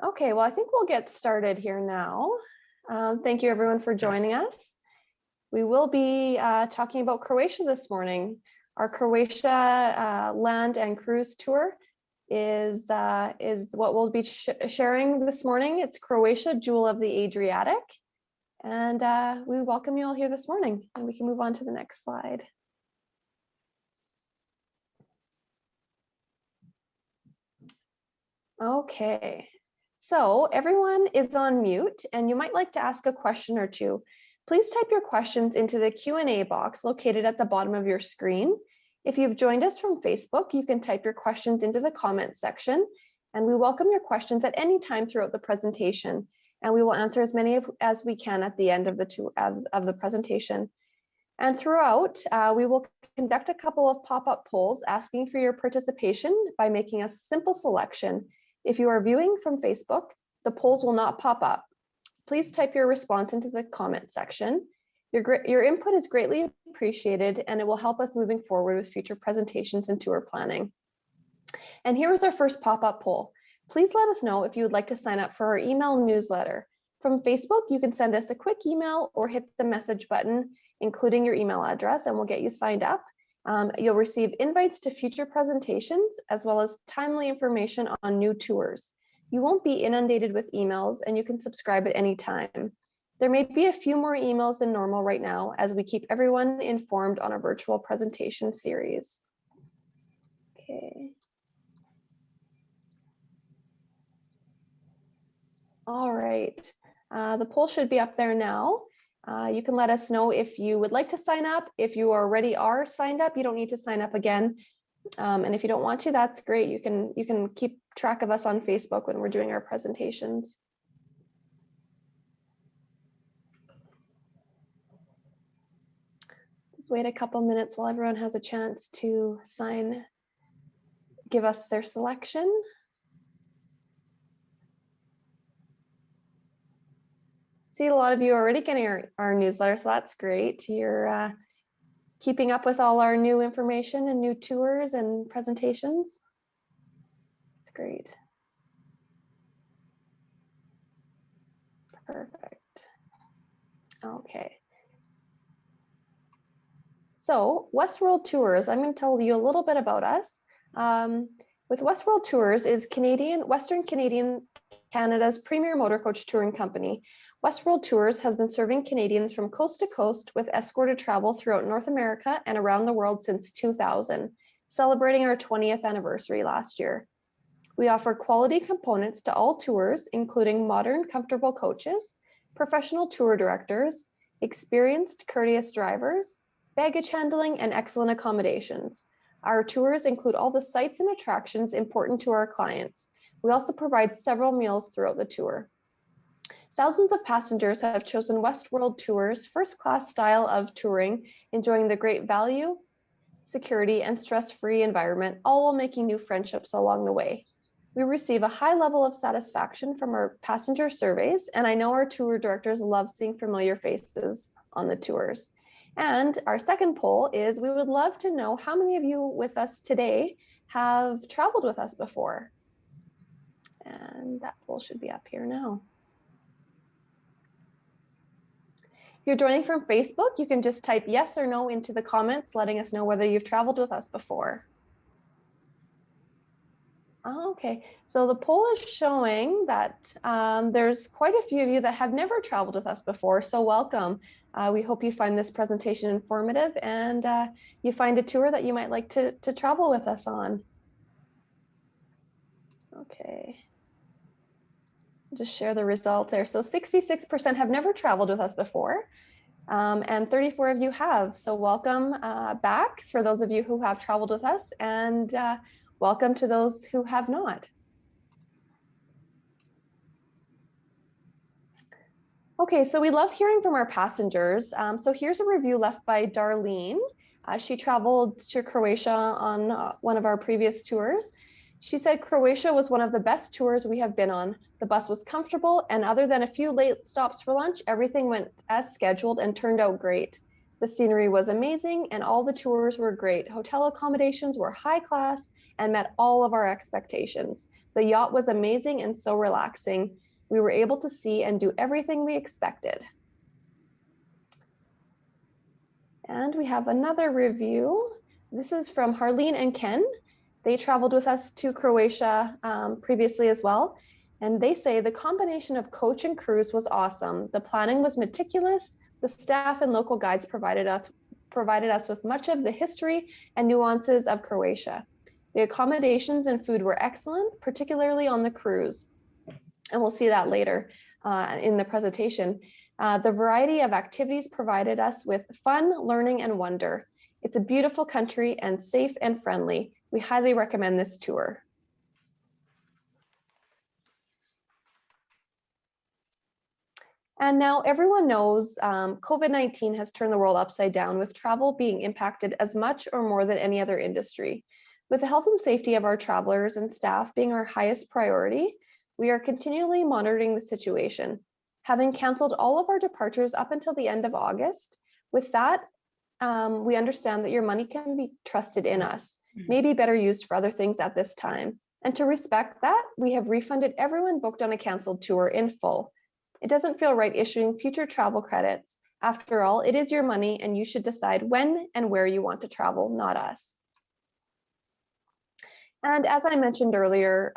Okay, well, I think we'll get started here now. Thank you everyone for joining us. We will be talking about Croatia this morning. Our Croatia land and cruise tour is what we'll be sharing this morning. It's Croatia, Jewel of the Adriatic. And we welcome you all here this morning. And we can move on to the next slide. Okay. So everyone is on mute and you might like to ask a question or two. Please type your questions into the Q&A box located at the bottom of your screen. If you've joined us from Facebook, you can type your questions into the comments section and we welcome your questions at any time throughout the presentation. And we will answer as many as we can at the end of the presentation. And throughout, we will conduct a couple of pop-up polls asking for your participation by making a simple selection. If you are viewing from Facebook, the polls will not pop up. Please type your response into the comment section. Your input is greatly appreciated and it will help us moving forward with future presentations and tour planning. And here is our first pop-up poll. Please let us know if you would like to sign up for our email newsletter. From Facebook, you can send us a quick email or hit the message button, including your email address, and we'll get you signed up. You'll receive invites to future presentations, as well as timely information on new tours. You won't be inundated with emails and you can subscribe at any time. There may be a few more emails than normal right now as we keep everyone informed on a virtual presentation series. Okay. All right, the poll should be up there now. You can let us know if you would like to sign up. If you already are signed up, you don't need to sign up again. And if you don't want to, that's great. You can keep track of us on Facebook when we're doing our presentations. Just wait a couple minutes while everyone has a chance to give us their selection. See, a lot of you are already getting our newsletter, so that's great. You're keeping up with all our new information and new tours and presentations. It's great. Perfect. Okay. So Westworld Tours, I'm going to tell you a little bit about us. With Westworld Tours is Western Canadian Canada's premier motor coach touring company. Westworld Tours has been serving Canadians from coast to coast with escorted travel throughout North America and around the world since 2000, celebrating our 20th anniversary last year. We offer quality components to all tours, including modern, comfortable coaches, professional tour directors, experienced, courteous drivers, baggage handling, and excellent accommodations. Our tours include all the sites and attractions important to our clients. We also provide several meals throughout the tour. Thousands of passengers have chosen Westworld Tours' first-class style of touring, enjoying the great value, security, and stress-free environment, all while making new friendships along the way. We receive a high level of satisfaction from our passenger surveys, and I know our tour directors love seeing familiar faces on the tours. And our second poll is, we would love to know how many of you with us today have traveled with us before. And that poll should be up here now. If you're joining from Facebook, you can just type yes or no into the comments, letting us know whether you've traveled with us before. Okay, so the poll is showing that there's quite a few of you that have never traveled with us before, so welcome. We hope you find this presentation informative and you find a tour that you might like to travel with us on. Okay. Just share the results there. So 66% have never traveled with us before, and 34 of you have. So welcome back for those of you who have traveled with us, and welcome to those who have not. Okay, so we love hearing from our passengers. So here's a review left by Darlene. She traveled to Croatia on one of our previous tours. She said Croatia was one of the best tours we have been on. The bus was comfortable, and other than a few late stops for lunch, everything went as scheduled and turned out great. The scenery was amazing, and all the tours were great. Hotel accommodations were high class and met all of our expectations. The yacht was amazing and so relaxing. We were able to see and do everything we expected. And we have another review. This is from Harleen and Ken. They traveled with us to Croatia previously as well. And they say the combination of coach and cruise was awesome. The planning was meticulous. The staff and local guides provided us with much of the history and nuances of Croatia. The accommodations and food were excellent, particularly on the cruise. And we'll see that later in the presentation. The variety of activities provided us with fun, learning, and wonder. It's a beautiful country and safe and friendly. We highly recommend this tour. And now everyone knows COVID-19 has turned the world upside down, with travel being impacted as much or more than any other industry. With the health and safety of our travelers and staff being our highest priority, we are continually monitoring the situation. Having canceled all of our departures up until the end of August, with that, we understand that your money can be trusted in us, may be better used for other things at this time. And to respect that, we have refunded everyone booked on a canceled tour in full. It doesn't feel right issuing future travel credits. After all, it is your money and you should decide when and where you want to travel, not us. And as I mentioned earlier,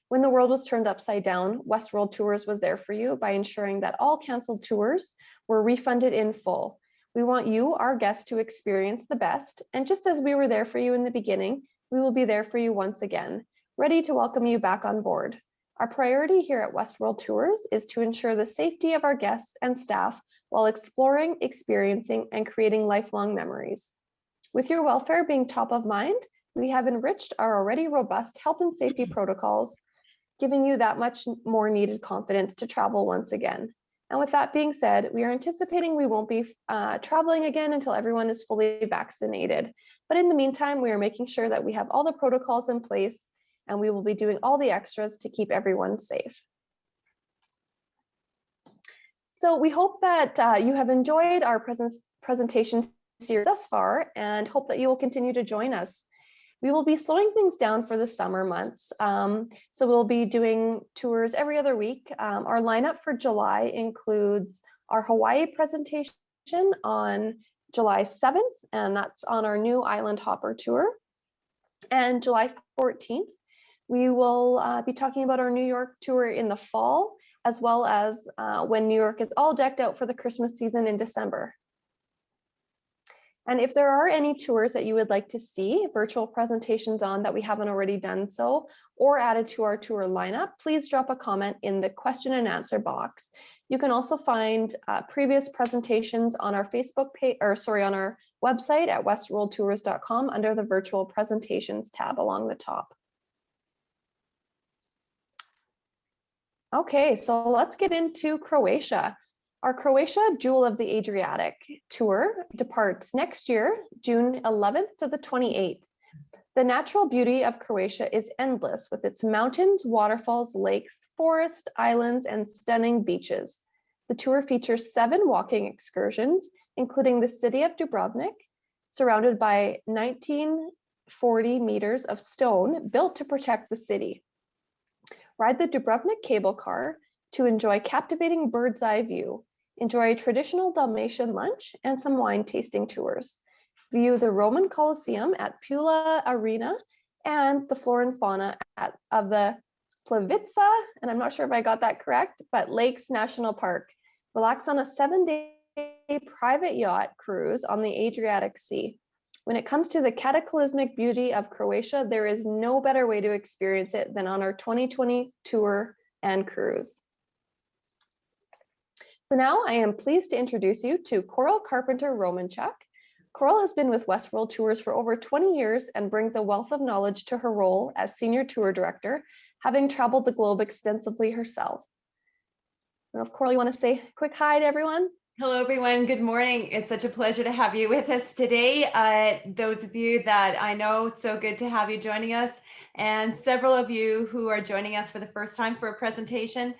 when the world was turned upside down, Westworld Tours was there for you by ensuring that all canceled tours were refunded in full. We want you, our guests, to experience the best. And just as we were there for you in the beginning, we will be there for you once again, ready to welcome you back on board. Our priority here at Westworld Tours is to ensure the safety of our guests and staff while exploring, experiencing, and creating lifelong memories. With your welfare being top of mind, we have enriched our already robust health and safety protocols, giving you that much more needed confidence to travel once again. And with that being said, we are anticipating we won't be traveling again until everyone is fully vaccinated. But in the meantime, we are making sure that we have all the protocols in place, and we will be doing all the extras to keep everyone safe. So we hope that you have enjoyed our presentation series thus far, and hope that you will continue to join us. We will be slowing things down for the summer months. So we'll be doing tours every other week. Our lineup for July includes our Hawaii presentation on July 7th, and that's on our new Island Hopper tour. And July 14th, we will be talking about our New York tour in the fall, as well as when New York is all decked out for the Christmas season in December. And if there are any tours that you would like to see virtual presentations on that we haven't already done so, or added to our tour lineup, please drop a comment in the question and answer box. You can also find previous presentations on our Facebook page, on our website at westworldtours.com under the virtual presentations tab along the top. Okay, so let's get into Croatia. Our Croatia Jewel of the Adriatic tour departs next year, June 11th to the 28th. The natural beauty of Croatia is endless, with its mountains, waterfalls, lakes, forests, islands, and stunning beaches. The tour features 7 walking excursions, including the city of Dubrovnik, surrounded by 1940 meters of stone built to protect the city. Ride the Dubrovnik cable car to enjoy captivating bird's eye view. Enjoy a traditional Dalmatian lunch and some wine tasting tours. View the Roman Colosseum at Pula Arena and the flora and fauna of the Plitvica, and I'm not sure if I got that correct, but Lakes National Park. Relax on a 7-day private yacht cruise on the Adriatic Sea. When it comes to the cataclysmic beauty of Croatia, there is no better way to experience it than on our 2020 tour and cruise. So now I am pleased to introduce you to Koral Carpenter-Romanchuk. Koral has been with Westworld Tours for over 20 years and brings a wealth of knowledge to her role as Senior Tour Director, having traveled the globe extensively herself. I don't know if Koral, you want to say a quick hi to everyone? Hello, everyone. Good morning. It's such a pleasure to have you with us today. Those of you that I know, so good to have you joining us. And several of you who are joining us for the first time for a presentation,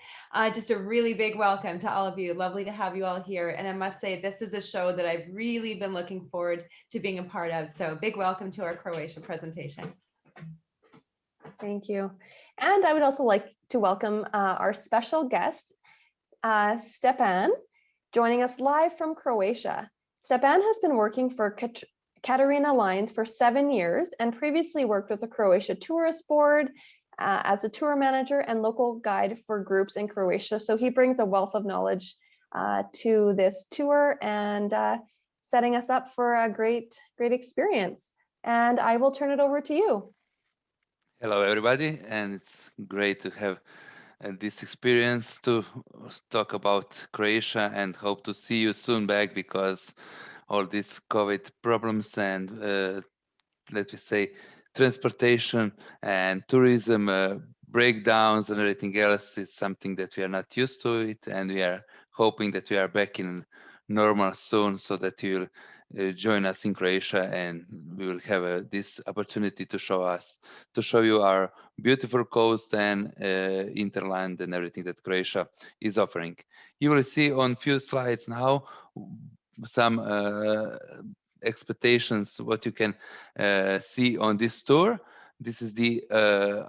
just a really big welcome to all of you. Lovely to have you all here. And I must say, this is a show that I've really been looking forward to being a part of. So big welcome to our Croatia presentation. Thank you. And I would also like to welcome our special guest, Stjepan, joining us live from Croatia. Stjepan has been working for Katarina Lines for 7 years and previously worked with the Croatia Tourist Board as a tour manager and local guide for groups in Croatia. So he brings a wealth of knowledge to this tour and setting us up for a great experience. And I will turn it over to you. Hello, everybody, and it's great to have this experience to talk about Croatia and hope to see you soon back because all these COVID problems and let me say transportation and tourism breakdowns and everything else is something that we are not used to it, and we are hoping that we are back in normal soon so that you will join us in Croatia and we will have this opportunity to show you our beautiful coast and interland and everything that Croatia is offering. You will see on few slides now some expectations what you can see on this tour. This is the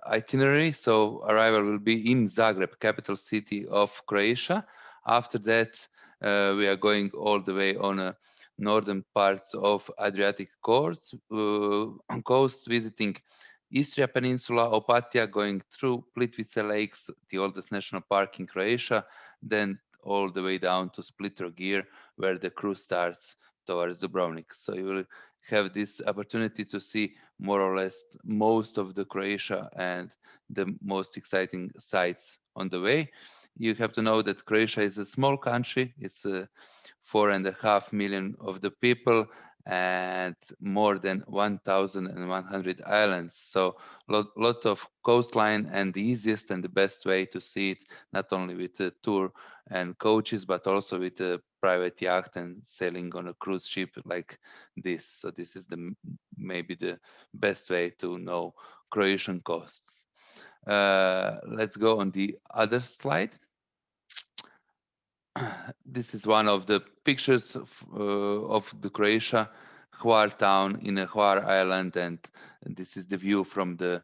itinerary. So arrival will be in Zagreb, capital city of Croatia. After that, we are going all the way on northern parts of Adriatic coast, visiting Istria Peninsula, Opatija, going through Plitvice Lakes, the oldest national park in Croatia, then all the way down to Split Trogir, where the cruise starts towards Dubrovnik. So you will have this opportunity to see more or less most of the Croatia and the most exciting sites on the way. You have to know that Croatia is a small country. It's 4.5 million of the people and more than 1,100 islands. So lot of coastline, and the easiest and the best way to see it, not only with the tour and coaches, but also with a private yacht and sailing on a cruise ship like this. So this is maybe the best way to know Croatian coast. Let's go on the other slide. This is one of the pictures of the Croatia Hvar town in a Hvar island, and this is the view from the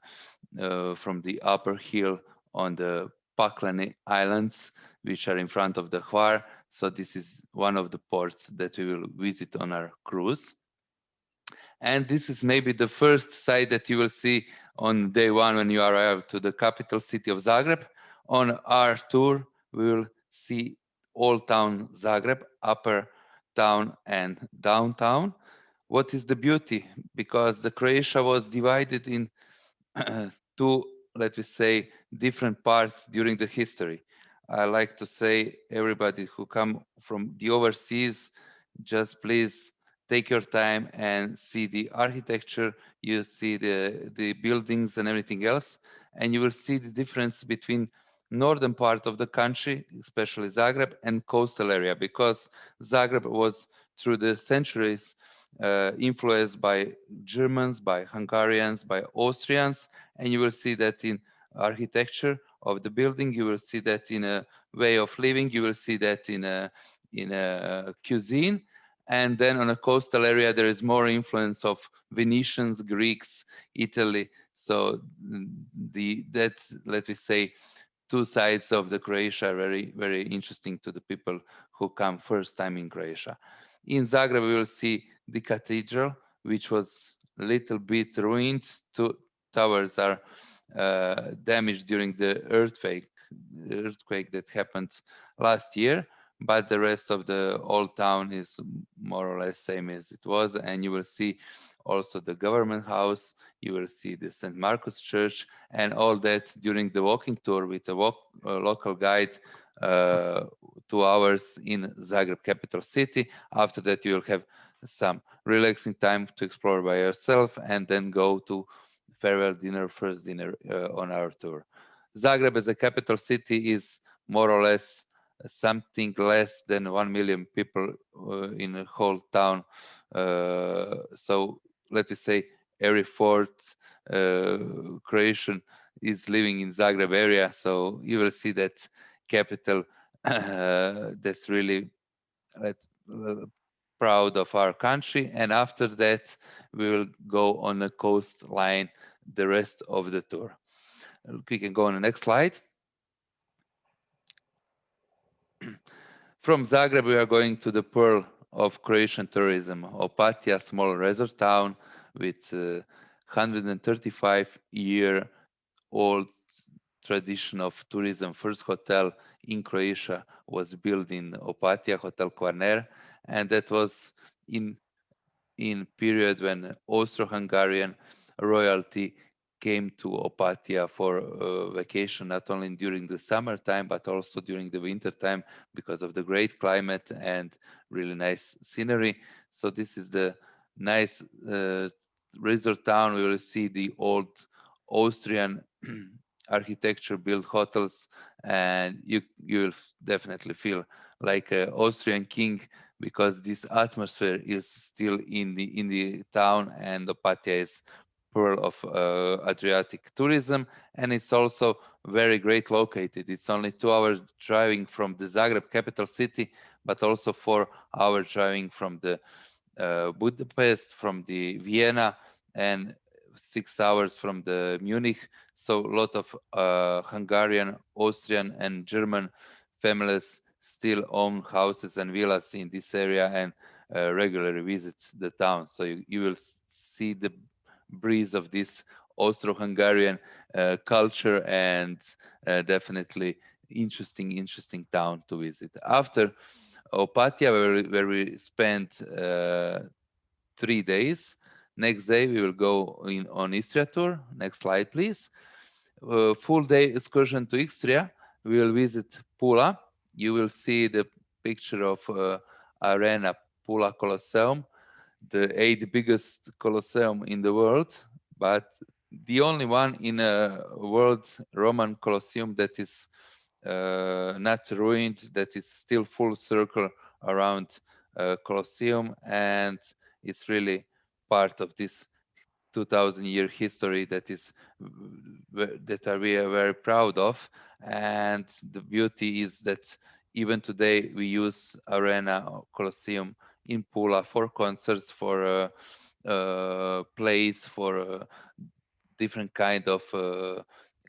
upper hill on the Paklene Islands, which are in front of the Hvar. So this is one of the ports that we will visit on our cruise. And this is maybe the first site that you will see on day one when you arrive to the capital city of Zagreb. On our tour, we will see Old Town Zagreb, Upper Town and Downtown. What is the beauty? Because the Croatia was divided in two, let me say, different parts during the history. I like to say everybody who come from the overseas, just please take your time and see the architecture, you see the buildings and everything else, and you will see the difference between northern part of the country, especially Zagreb, and coastal area, because Zagreb was through the centuries influenced by Germans, by Hungarians, by Austrians, and you will see that in architecture of the building, you will see that in a way of living, you will see that in a cuisine. And then on a coastal area, there is more influence of Venetians, Greeks, Italy. So that, let me say, two sides of the Croatia are very, very interesting to the people who come first time in Croatia. In Zagreb, we will see the cathedral, which was a little bit ruined. Two towers are damaged during the earthquake that happened last year, but the rest of the old town is more or less same as it was. And you will see also the government house, you will see the St. Marcus Church, and all that during the walking tour with a local guide, 2 hours in Zagreb capital city. After that, you will have some relaxing time to explore by yourself and then go to farewell dinner, first dinner on our tour. Zagreb as a capital city is more or less something less than 1 million people in a whole town. So let me say every fourth Croatian is living in Zagreb area. So you will see that capital that's really proud of our country. And after that, we will go on the coastline the rest of the tour. We can go on the next slide. From Zagreb, we are going to the pearl of Croatian tourism, Opatija, small resort town with 135-year-old tradition of tourism. First hotel in Croatia was built in Opatija, Hotel Kvarner, and that was in period when Austro-Hungarian royalty came to Opatija for vacation, not only during the summertime, but also during the winter time because of the great climate and really nice scenery. So this is the nice resort town. We will see the old Austrian architecture built hotels, and you will definitely feel like an Austrian king because this atmosphere is still in the town, and Opatija is pearl of Adriatic tourism, and it's also very great located. It's only 2 hours driving from the Zagreb capital city, but also 4 hours driving from the Budapest, from the Vienna, and 6 hours from the Munich. So a lot of Hungarian, Austrian, and German families still own houses and villas in this area and regularly visit the town. So you will see the breeze of this Austro-Hungarian culture, and definitely interesting town to visit. After Opatija, where we spent 3 days. Next day we will go on Istria tour. Next slide, please. Full day excursion to Istria. We will visit Pula. You will see the picture of Arena Pula Colosseum, the 8th biggest Colosseum in the world, but the only one in a world Roman Colosseum that is not ruined, that is still full circle around Colosseum, and it's really part of this 2000-year history that we are very proud of. And the beauty is that even today we use Arena Colosseum in Pula for concerts, for plays, for different kind of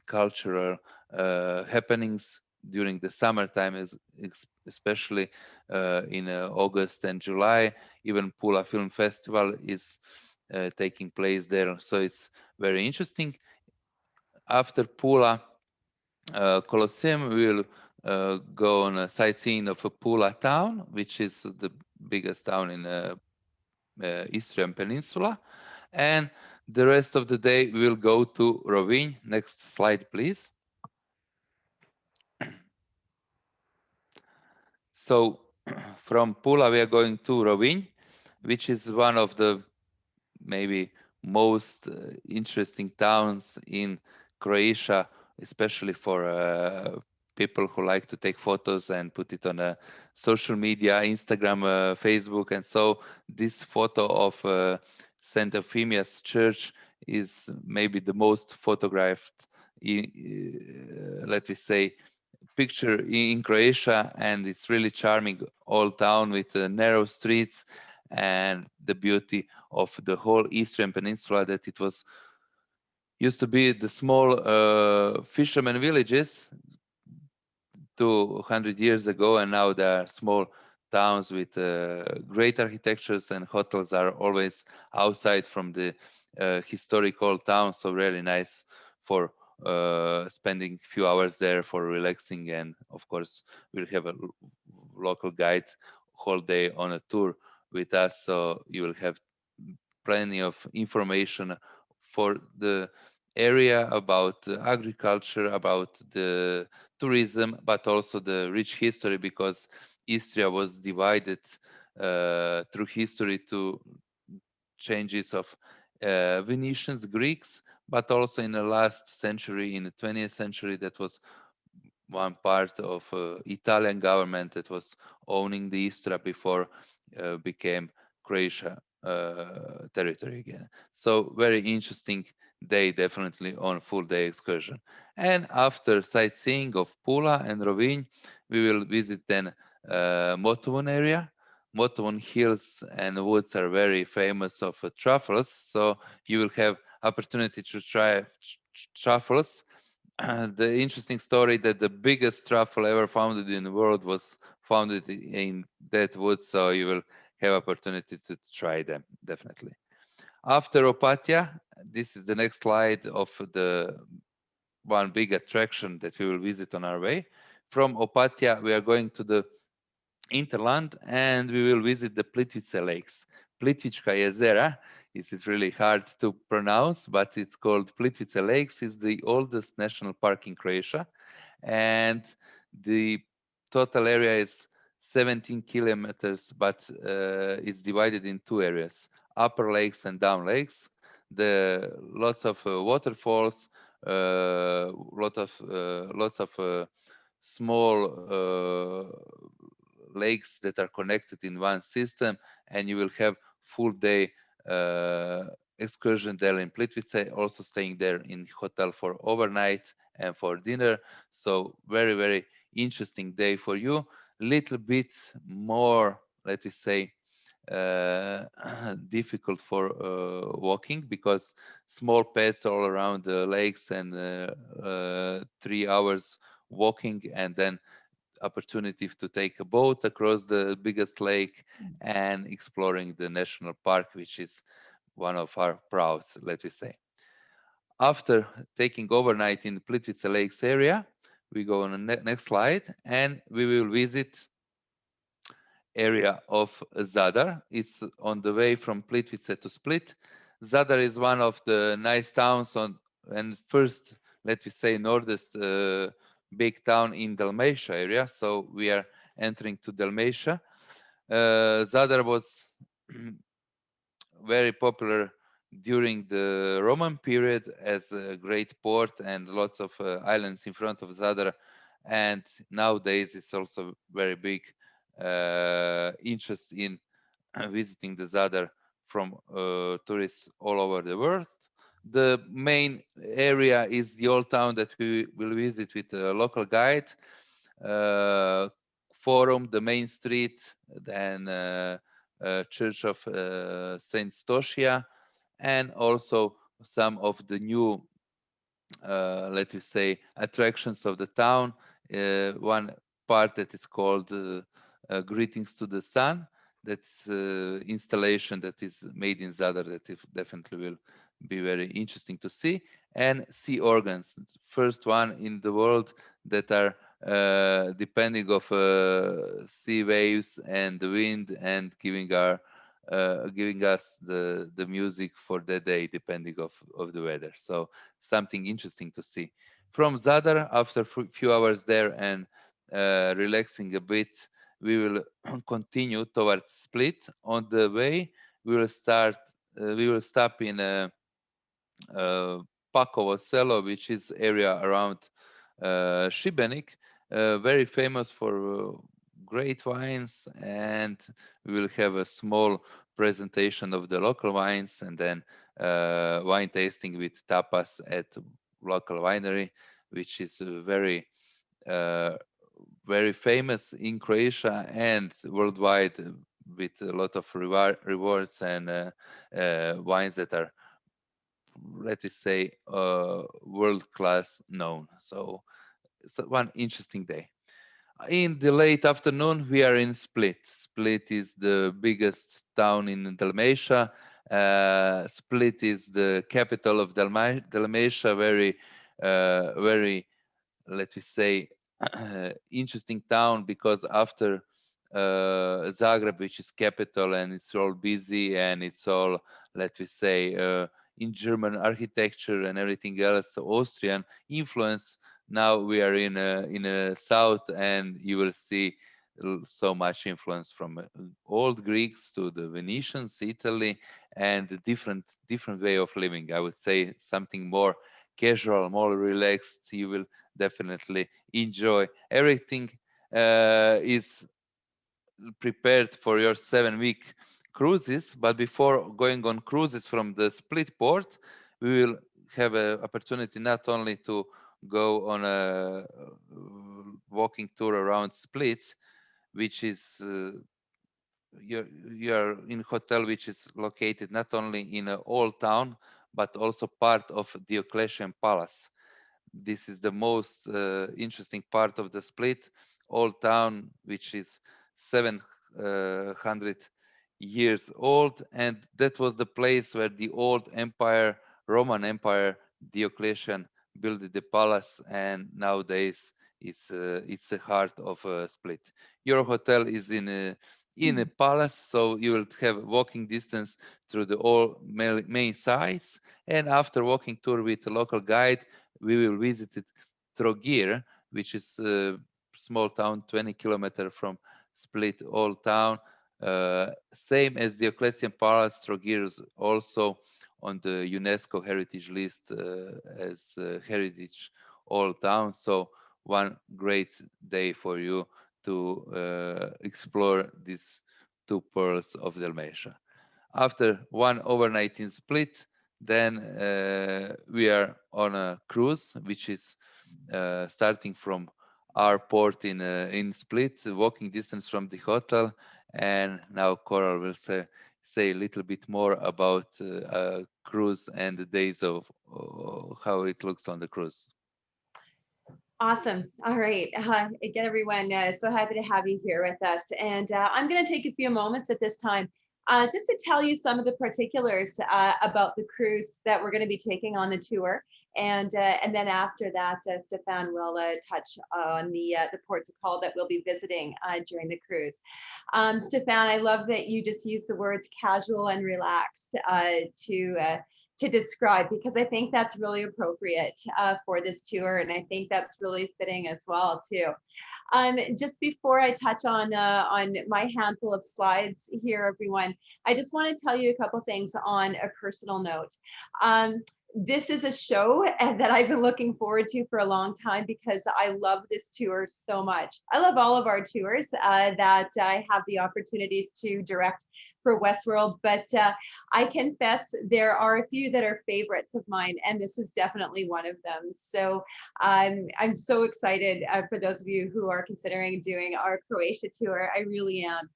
cultural happenings during the summertime, especially in August and July. Even Pula Film Festival is taking place there, so it's very interesting. After Pula Colosseum, we will go on a sightseeing of a Pula town, which is the biggest town in Istrian Peninsula, and the rest of the day we will go to Rovinj. Next slide, please. So from Pula we are going to Rovinj, which is one of the maybe most interesting towns in Croatia, especially for people who like to take photos and put it on a social media, Instagram, Facebook. And so this photo of St. Euphemia's Church is maybe the most photographed, let me say, picture in Croatia, and it's really charming old town with narrow streets and the beauty of the whole Eastern Peninsula, that it was used to be the small fishermen villages 200 years ago, and now there are small towns with great architectures, and hotels are always outside from the historical town, so really nice for spending a few hours there for relaxing. And of course we'll have a local guide whole day on a tour with us, so you will have plenty of information for the area about agriculture, about the tourism, but also the rich history, because Istria was divided through history to changes of Venetians, Greeks, but also in the last century, in the 20th century, that was one part of Italian government that was owning the Istria before became Croatia territory again. So very interesting day, definitely on full day excursion. And after sightseeing of Pula and Rovinj, we will visit then Motovun area. Motovun hills and woods are very famous of truffles, so you will have opportunity to try truffles the interesting story that the biggest truffle ever founded in the world was founded in that wood, so you will have opportunity to try them definitely. After Opatia, this is the next slide of the one big attraction that we will visit on our way. From Opatia, we are going to the Interland, and we will visit the Plitvice lakes. Plitvička jezera, is really hard to pronounce, but it's called Plitvice Lakes. It's the oldest national park in Croatia, and the total area is 17 kilometers, but it's divided in two areas: upper lakes and down lakes. The lots of waterfalls, lots of small lakes that are connected in one system, and you will have full day excursion there in Plitvice, also staying there in hotel for overnight and for dinner. So very, very interesting day for you. Little bit more, let me say, difficult for walking, because small paths all around the lakes, and 3 hours walking, and then opportunity to take a boat across the biggest lake and exploring the national park, which is one of our prouds, let me say. After taking overnight in the Plitvice Lakes area, we go on the next slide, and we will visit area of Zadar. It's on the way from Plitvice to Split. Zadar is one of the nice towns and first, let me say, northest big town in Dalmatia area. So we are entering to Dalmatia. Zadar was very popular during the Roman period as a great port, and lots of islands in front of Zadar. And nowadays it's also very big interest in visiting the Zadar from tourists all over the world. The main area is the old town that we will visit with a local guide. Forum, the main street, then Church of Saint Stosia, and also some of the new, let me say, attractions of the town. One part that is called Greetings to the Sun. That's installation that is made in Zadar that definitely will be very interesting to see. And sea organs, first one in the world that are depending of sea waves and the wind, and giving us the music for the day, depending of the weather. So something interesting to see. From Zadar, after a few hours there and relaxing a bit, we will continue towards Split. On the way, we will stop in Pakovo Selo, which is area around Šibenik, very famous for great wines, and we will have a small presentation of the local wines, and then wine tasting with tapas at local winery, which is very famous in Croatia and worldwide, with a lot of rewards and wines that are, let us say, world class known. So it's one interesting day. In the late afternoon, we are in Split. Split is the biggest town in Dalmatia. Split is the capital of Dalmatia. Very, let me say, interesting town, because after Zagreb, which is capital, and it's all busy, and it's all, let me say, in German architecture and everything else, Austrian influence. Now we are in a south, and you will see so much influence from old Greeks to the Venetians, Italy, and the different way of living. I would say something more casual, more relaxed. You will definitely enjoy. Everything is prepared for your 7-week cruises, but before going on cruises from the Split port, we will have an opportunity not only to go on a walking tour around Split, which is you're in a hotel which is located not only in an old town, but also part of Diocletian Palace. This is the most interesting part of the Split. Old town, which is 700 years old, and that was the place where the old empire, Roman Empire, Diocletian built the palace, and nowadays it's the heart of Split. Your hotel is in a palace, so you will have walking distance through the all main sites, and after walking tour with a local guide, we will visit it Trogir, which is a small town 20 kilometers from Split old town. Same as Diocletian Palace, Trogir is also on the UNESCO heritage list as heritage old town. So one great day for you to explore these two pearls of Dalmatia. After one overnight in Split, then we are on a cruise, which is starting from our port in Split, walking distance from the hotel. And now Koral will say a little bit more about cruise and the days of how it looks on the cruise. Awesome. All right. Again, everyone, so happy to have you here with us. And I'm going to take a few moments at this time just to tell you some of the particulars about the cruise that we're going to be taking on the tour. And then after that, Stjepan will touch on the ports of call that we'll be visiting during the cruise. Stjepan, I love that you just used the words casual and relaxed to describe, because I think that's really appropriate for this tour, and I think that's really fitting as well too. Just before I touch on my handful of slides here, everyone, I just want to tell you a couple things on a personal note. This is a show that I've been looking forward to for a long time because I love this tour so much. I love all of our tours that I have the opportunities to direct for Westworld, but I confess there are a few that are favorites of mine, and this is definitely one of them. So I'm so excited for those of you who are considering doing our Croatia tour. I really am.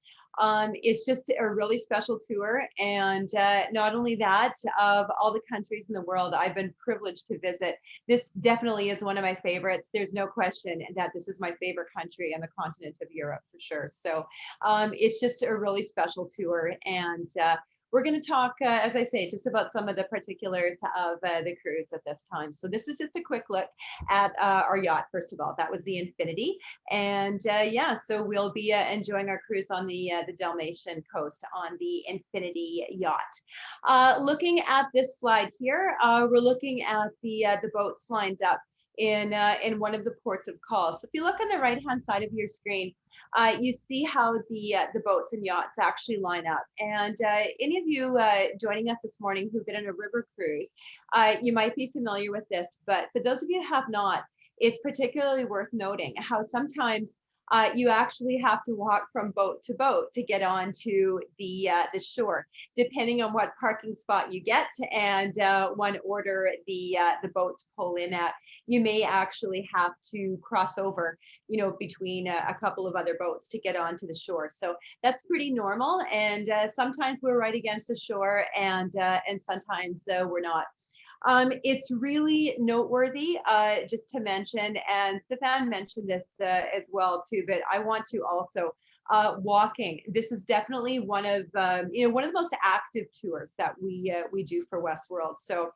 It's just a really special tour, and not only that, of all the countries in the world I've been privileged to visit, this definitely is one of my favorites. There's no question that this is my favorite country on the continent of Europe for sure. So it's just a really special tour, and we're going to talk, as I say, just about some of the particulars of the cruise at this time. So this is just a quick look at our yacht. First of all, that was the Infinity, and yeah, so we'll be enjoying our cruise on the Dalmatian coast on the Infinity yacht. Looking at this slide here, we're looking at the boats lined up in one of the ports of call. So if you look on the right-hand side of your screen, you see how the boats and yachts actually line up. And any of you joining us this morning who've been on a river cruise, you might be familiar with this, but for those of you who have not, it's particularly worth noting how sometimes you actually have to walk from boat to boat to get onto the shore, depending on what parking spot you get and what order the boats pull in at. You may actually have to cross over, you know, between a couple of other boats to get onto the shore. So that's pretty normal. And sometimes we're right against the shore, and sometimes we're not. It's really noteworthy, just to mention, and Stjepan mentioned this as well too, but I want to also walking. This is definitely one of one of the most active tours that we do for Westworld. So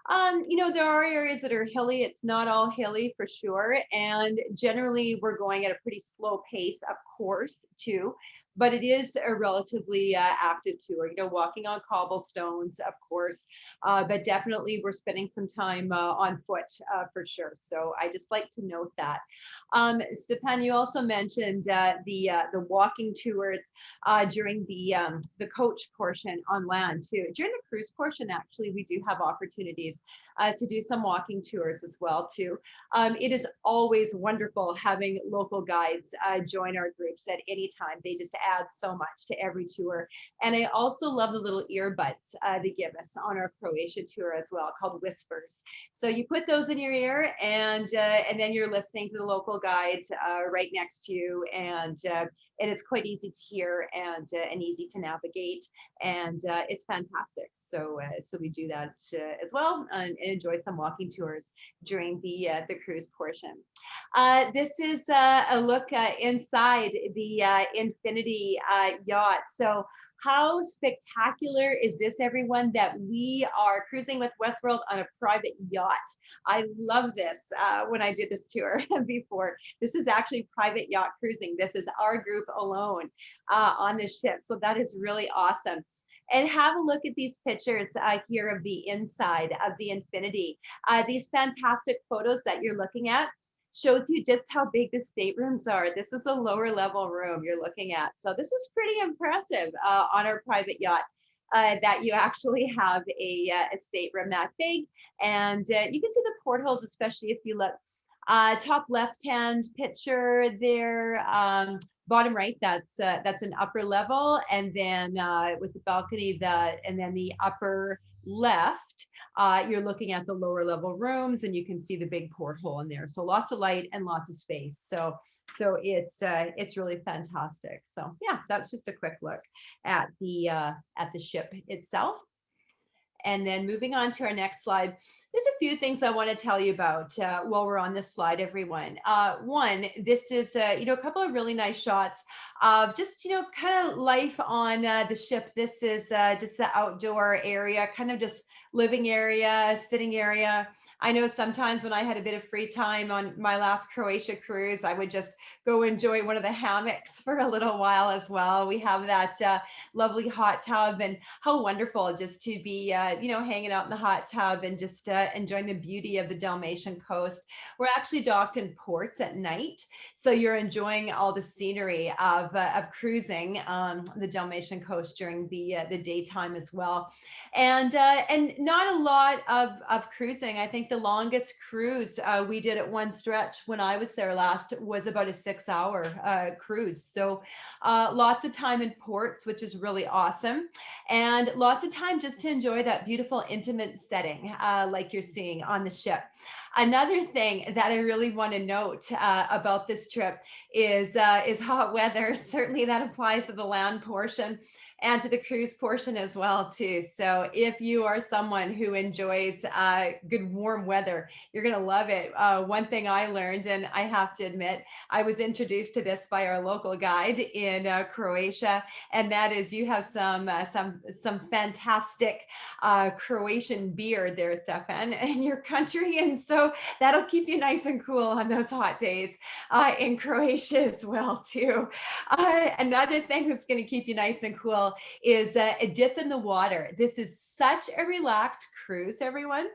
there are areas that are hilly. It's not all hilly for sure, and generally we're going at a pretty slow pace, of course, too. But it is a relatively active tour, walking on cobblestones, of course, but definitely we're spending some time on foot for sure. So I just like to note that. Stjepan, you also mentioned the walking tours during the coach portion on land too. During the cruise portion, actually, we do have opportunities to do some walking tours as well too. It is always wonderful having local guides join our groups at any time. They just adds so much to every tour. And I also love the little earbuds they give us on our Croatia tour as well, called Whispers. So you put those in your ear, and then you're listening to the local guide right next to you, and it's quite easy to hear and easy to navigate, and it's fantastic. So we do that as well, and enjoy some walking tours during the cruise portion. This is a look inside the Infinity yacht. So how spectacular is this, everyone, that we are cruising with Westworld on a private yacht? I love this when I did this tour before. This is actually private yacht cruising. This is our group alone on this ship. So that is really awesome. And have a look at these pictures here of the inside of the Infinity. These fantastic photos that you're looking at shows you just how big the staterooms are. This is a lower level room you're looking at. So this is pretty impressive on our private yacht, that you actually have a stateroom that big. And you can see the portholes, especially if you look top left-hand picture there, bottom right, that's an upper level, and then with the balcony, and then the upper left, you're looking at the lower level rooms, and you can see the big porthole in there. So lots of light and lots of space. So it's really fantastic. So yeah, that's just a quick look at the ship itself. And then moving on to our next slide, there's a few things I want to tell you about while we're on this slide, everyone. One, this is a couple of really nice shots of just kind of life on the ship. This is just the outdoor area, kind of just living area, sitting area. I know sometimes when I had a bit of free time on my last Croatia cruise, I would just go enjoy one of the hammocks for a little while as well. We have that lovely hot tub, and how wonderful just to be hanging out in the hot tub and just enjoying the beauty of the Dalmatian coast. We're actually docked in ports at night, so you're enjoying all the scenery of cruising the Dalmatian coast during the daytime as well. And not a lot of cruising. I think the longest cruise we did at one stretch when I was there last was about a 6-hour cruise. So lots of time in ports, which is really awesome, and lots of time just to enjoy that beautiful intimate setting like you're seeing on the ship. Another thing that I really want to note about this trip is hot weather. Certainly that applies to the land portion and to the cruise portion as well too. So if you are someone who enjoys good warm weather, you're going to love it. One thing I learned, and I have to admit, I was introduced to this by our local guide in Croatia, and that is you have some fantastic Croatian beer there, Stjepan, in your country, and so that'll keep you nice and cool on those hot days in Croatia as well too. Another thing that's going to keep you nice and cool is a dip in the water. This is such a relaxed cruise, everyone,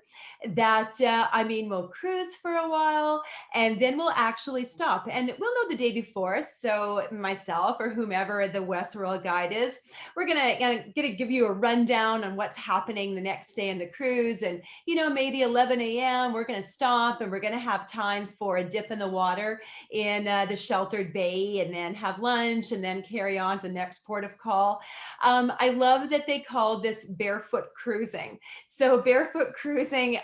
that we'll cruise for a while, and then we'll actually stop, and we'll know the day before. So myself or whomever the Westworld guide is, we're gonna give you a rundown on what's happening the next day in the cruise, and maybe 11 a.m. we're gonna stop, and we're gonna have time for a dip in the water in the sheltered bay, and then have lunch, and then carry on to the next port of call. I love that they call this barefoot cruising. So barefoot cruising,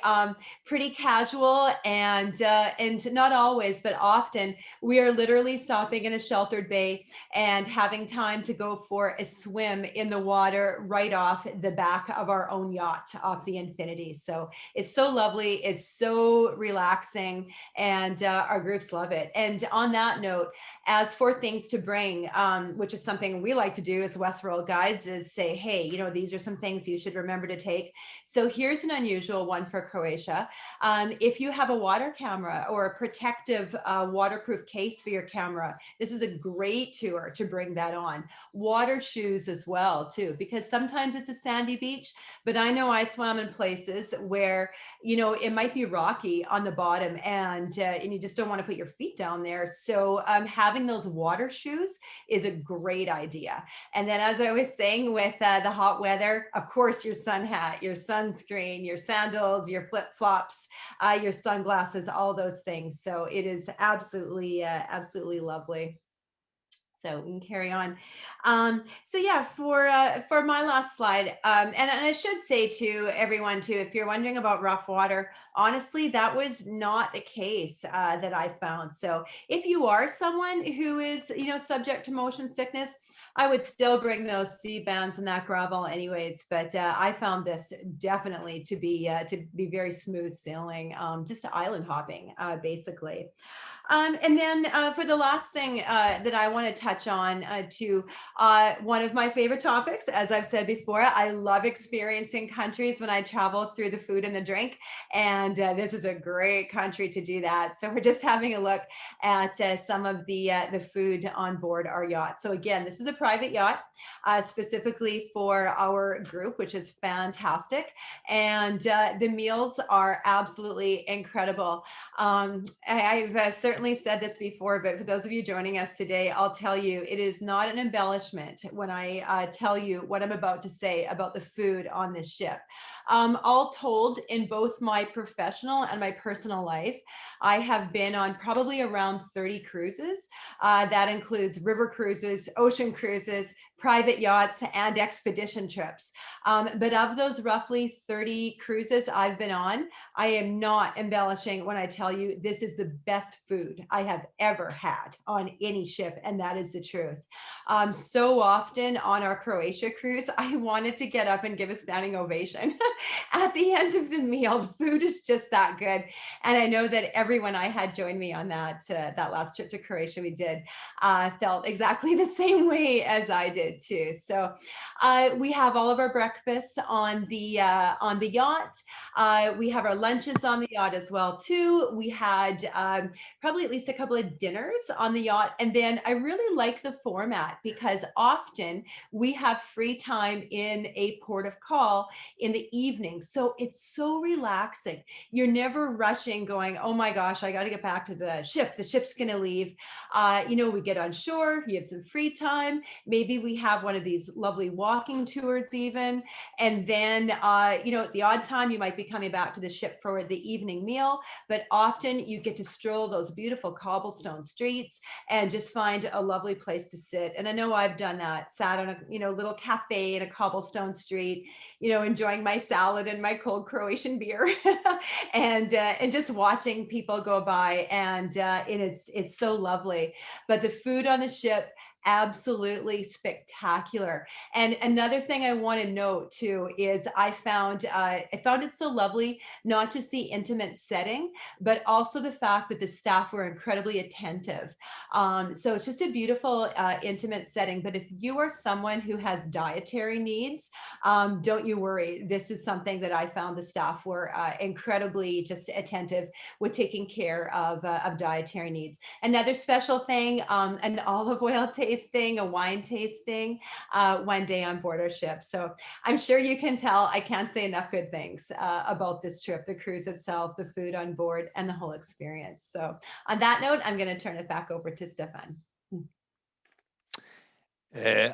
pretty casual, and not always, but often we are literally stopping in a sheltered bay and having time to go for a swim in the water right off the back of our own yacht, off the Infinity. So it's so lovely, it's so relaxing, and our groups love it. And on that note, as for things to bring, which is something we like to do as Westworld guides, is say, hey, these are some things you should remember to take. So here's an unusual one for Croatia. If you have a water camera or a protective waterproof case for your camera, this is a great tour to bring that on. Water shoes as well too, because sometimes it's a sandy beach, but I know I swam in places where it might be rocky on the bottom, and you just don't want to put your feet down there. So having those water shoes is a great idea. And then, as I was saying, with the hot weather, of course, your sun hat, your sunscreen, your sandals, your flip-flops, your sunglasses, all those things. So it is absolutely lovely. So we can carry on. So yeah, for my last slide, and I should say to everyone too, if you're wondering about rough water, honestly, that was not the case that I found. So if you are someone who is, subject to motion sickness, I would still bring those sea bands and that gravel anyways, but I found this definitely to be very smooth sailing, just island hopping, basically. And then for the last thing that I want to touch on one of my favorite topics, as I've said before, I love experiencing countries when I travel through the food and the drink. And this is a great country to do that. So we're just having a look at some of the food on board our yacht. So again, this is a private yacht specifically for our group, which is fantastic. And the meals are absolutely incredible. I've certainly said this before, but for those of you joining us today, I'll tell you, it is not an embellishment when I tell you what I'm about to say about the food on this ship. All told, in both my professional and my personal life, I have been on probably around 30 cruises. That includes river cruises, ocean cruises, private yachts, and expedition trips. But of those roughly 30 cruises I've been on, I am not embellishing when I tell you this is the best food I have ever had on any ship, and that is the truth. So often on our Croatia cruise, I wanted to get up and give a standing ovation at the end of the meal. The food is just that good, and I know that everyone I had join me on that last trip to Croatia we did felt exactly the same way as I did too. So we have all of our breakfasts on the yacht. We have our lunches on the yacht as well too. We had probably at least a couple of dinners on the yacht, and then I really like the format because often we have free time in a port of call in the evening, so it's so relaxing. You're never rushing, going, oh my gosh, I got to get back to the ship. The ship's going to leave. We get on shore. You have some free time. Maybe we have one of these lovely walking tours even. And then, at the odd time, you might be coming back to the ship for the evening meal, but often you get to stroll those beautiful cobblestone streets and just find a lovely place to sit. And I know I've done that, sat on a, little cafe in a cobblestone street, enjoying my salad and my cold Croatian beer and just watching people go by. And it's so lovely. But the food on the ship, absolutely spectacular. And another thing I want to note too is I found it so lovely, not just the intimate setting, but also the fact that the staff were incredibly attentive. So it's just a beautiful intimate setting. But if you are someone who has dietary needs, don't you worry. This is something that I found the staff were incredibly just attentive with taking care of dietary needs. Another special thing, an olive oil tasting, a wine tasting one day on board our ship. So I'm sure you can tell I can't say enough good things about this trip, the cruise itself, the food on board, and the whole experience. So on that note, I'm going to turn it back over to Stjepan.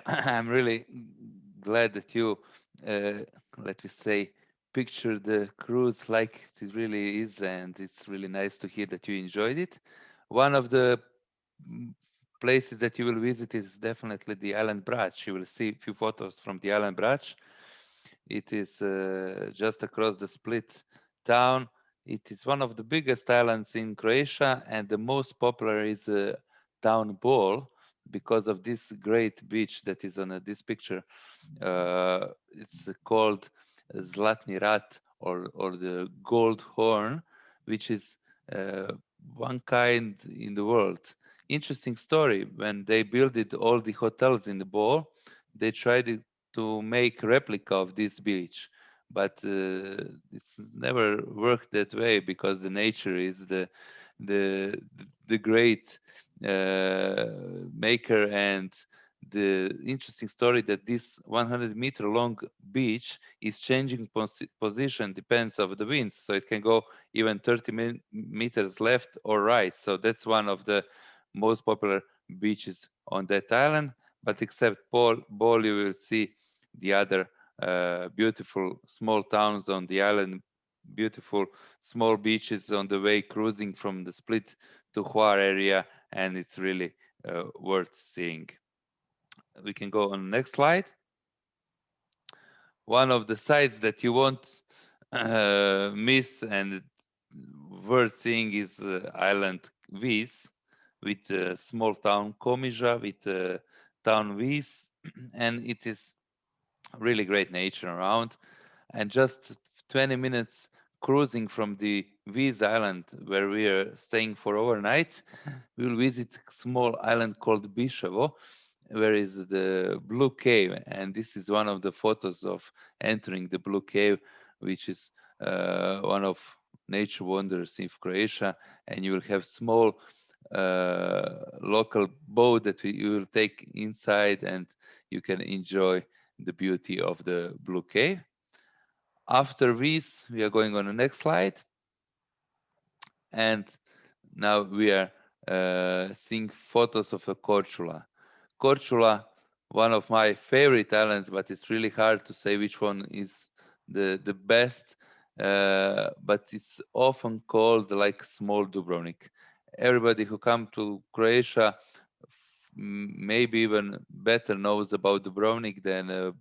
I'm really glad that you, let me say, picture the cruise like it really is, and it's really nice to hear that you enjoyed it. One of the places that you will visit is definitely the island Brač. You will see a few photos from the island Brač. It is just across the Split town. It is one of the biggest islands in Croatia, and the most popular is town Bol, because of this great beach that is on this picture. It's called Zlatni Rat, or the Gold Horn, which is one kind in the world. Interesting story. When they built all the hotels in the Bol, they tried to make replica of this beach, but it's never worked that way, because the nature is the great maker. And the interesting story that this 100-meter long beach is changing position, depends of the winds, so it can go even 30 meters left or right. So that's one of the most popular beaches on that island. But except Bol, you will see the other beautiful small towns on the island, beautiful small beaches on the way cruising from the Split to Hvar area, and it's really worth seeing. We can go on the next slide. One of the sites that you won't miss and worth seeing is island Vis, with a small town Komija, with town Vis, and it is really great nature around. And just 20 minutes cruising from the Vis island where we are staying for overnight, we will visit a small island called Bishevo, where is the blue cave, and this is one of the photos of entering the blue cave, which is one of nature wonders in Croatia. And you will have small local boat that you will take inside, and you can enjoy the beauty of the blue cave. After this, we are going on the next slide, and now we are seeing photos of a Korčula. Korčula, one of my favorite islands, but it's really hard to say which one is the best. But it's often called like small Dubrovnik. Everybody who come to Croatia maybe even better knows about Dubrovnik than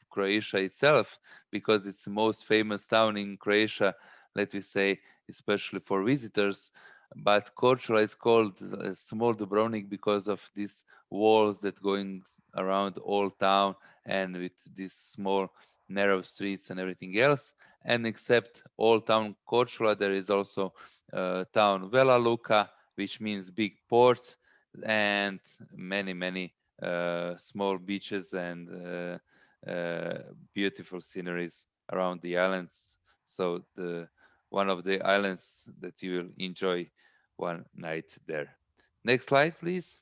Croatia itself, because it's the most famous town in Croatia, let me say, especially for visitors. But Korčula is called small Dubrovnik because of these walls that going around all town, and with these small narrow streets and everything else. And except old town Korčula, there is also town Vela Luka, which means big port, and many small beaches and beautiful sceneries around the islands. So one of the islands that you will enjoy one night there. Next slide, please.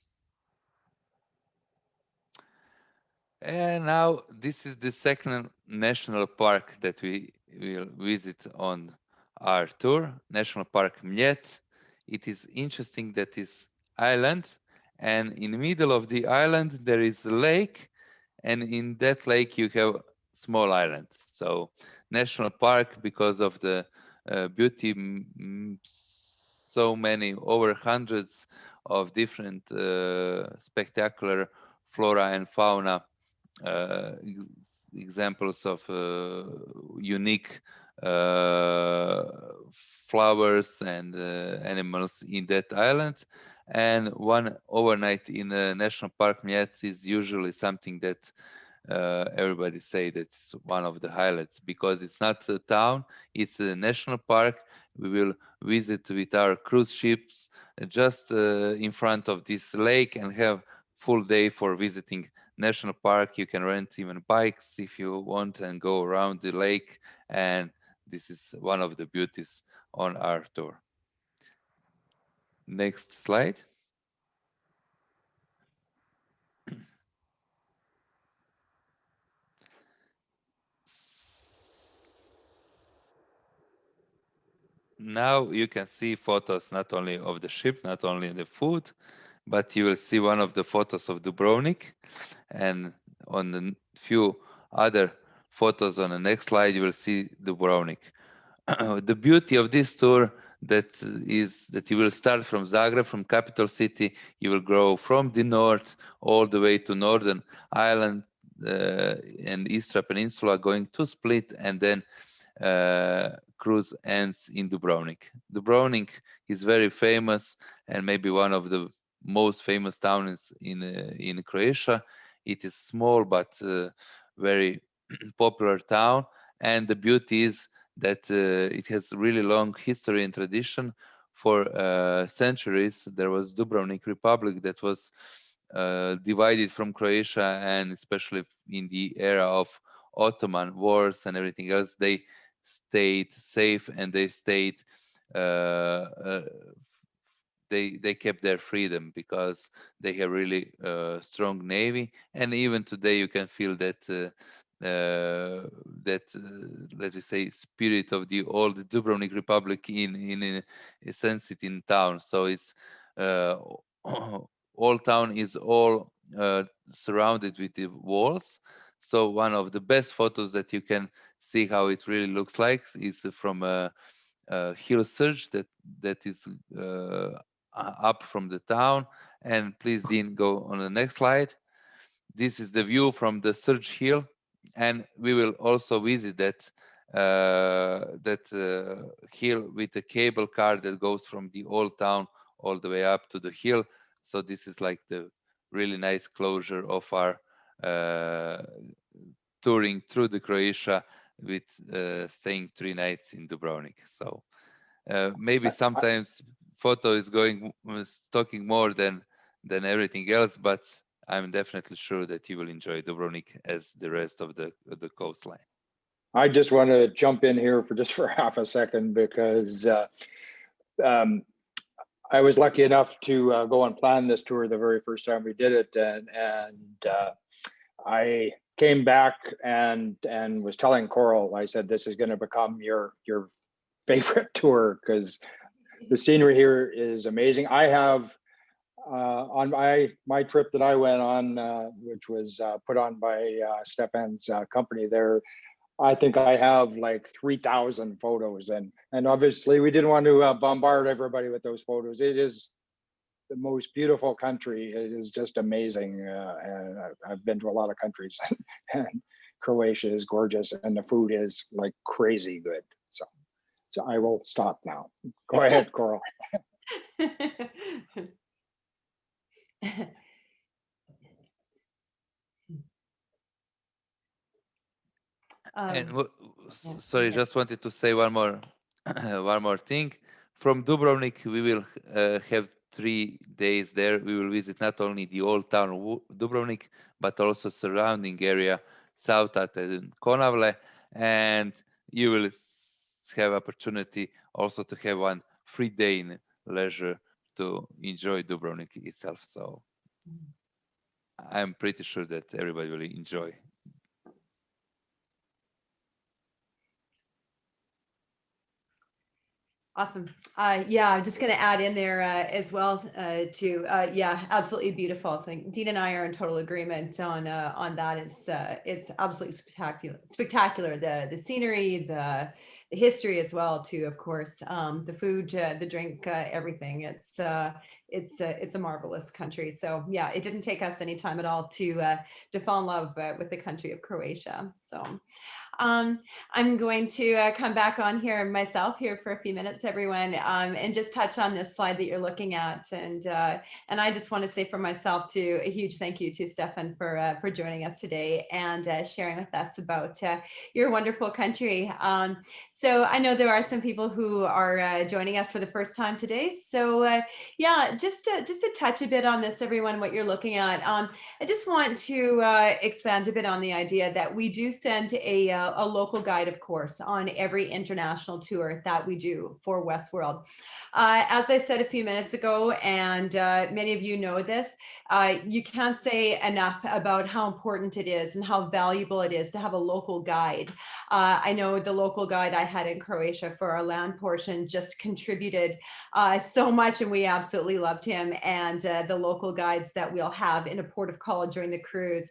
And now this is the second national park that we will visit on our tour, National Park Mljet. It is interesting that it's island, and in the middle of the island there is a lake, and in that lake you have small island. So national park, because of the beauty, so many, over hundreds of different spectacular flora and fauna, examples of unique flowers and animals in that island. And one overnight in a national park Mljet is usually something that everybody say that's one of the highlights, because it's not a town, it's a national park. We will visit with our cruise ships just in front of this lake and have full day for visiting national park. You can rent even bikes if you want and go around the lake, and this is one of the beauties on our tour. Next slide. Now you can see photos not only of the ship, not only the food, but you will see one of the photos of Dubrovnik, and on the few other photos on the next slide you will see Dubrovnik. The beauty of this tour is that you will start from Zagreb, from capital city. You will go from the north all the way to northern island and Istra Peninsula, going to Split, and then cruise ends in Dubrovnik. Dubrovnik is very famous and maybe one of the most famous towns in Croatia. It is small but very popular town, and the beauty is that it has really long history and tradition. For centuries, there was Dubrovnik Republic that was divided from Croatia, and especially in the era of Ottoman wars and everything else, they stayed safe and they stayed they kept their freedom because they have really strong navy. And even today you can feel that let's just say spirit of the old Dubrovnik Republic in a sense it in town. So it's all town is all surrounded with the walls. So one of the best photos that you can see how it really looks like is from a hill surge that is up from the town. And please, Dean, go on the next slide. this is the view from the Surge Hill, and we will also visit that hill with a cable car that goes from the old town all the way up to the hill. So this is like the really nice closure of our touring through the Croatia with staying 3 nights in Dubrovnik. So maybe sometimes photo is talking more than everything else, but I'm definitely sure that you will enjoy Dubrovnik as the rest of the coastline. I just want to jump in here for half a second, because I was lucky enough to go and plan this tour the very first time we did it, and I came back and was telling Koral, I said, this is going to become your favorite tour, because the scenery here is amazing. I have on my trip that I went on, which was put on by Stjepan's company there, I think I have like 3,000 photos, and obviously we didn't want to bombard everybody with those photos. It is the most beautiful country. It is just amazing, and I've been to a lot of countries, and Croatia is gorgeous, and the food is like crazy good. So I will stop now. Go ahead, Koral. Sorry, just wanted to say one more thing. From Dubrovnik, we will have 3 days there. We will visit not only the old town of Dubrovnik, but also surrounding area, Cavtat and Konavle, and you will have opportunity also to have 1 free day in leisure to enjoy Dubrovnik itself. So I'm pretty sure that everybody will enjoy. Awesome. Yeah, I'm just going to add in there as well too. Yeah, absolutely beautiful. So Dean and I are in total agreement on that. It's absolutely spectacular. The scenery, the history as well too. Of course, the food, the drink, everything. It's a marvelous country. So yeah, it didn't take us any time at all to fall in love with the country of Croatia. So. I'm going to come back on here myself here for a few minutes, everyone, and just touch on this slide that you're looking at. And I just want to say for myself too, a huge thank you to Stjepan for joining us today and sharing with us about your wonderful country. So I know there are some people who are joining us for the first time today. So yeah, just to touch a bit on this, everyone, what you're looking at. I just want to expand a bit on the idea that we do send a local guide, of course, on every international tour that we do for Westworld. As I said a few minutes ago, and many of you know this, you can't say enough about how important it is and how valuable it is to have a local guide. I know the local guide I had in Croatia for our land portion just contributed so much, and we absolutely loved him. And the local guides that we'll have in a port of call during the cruise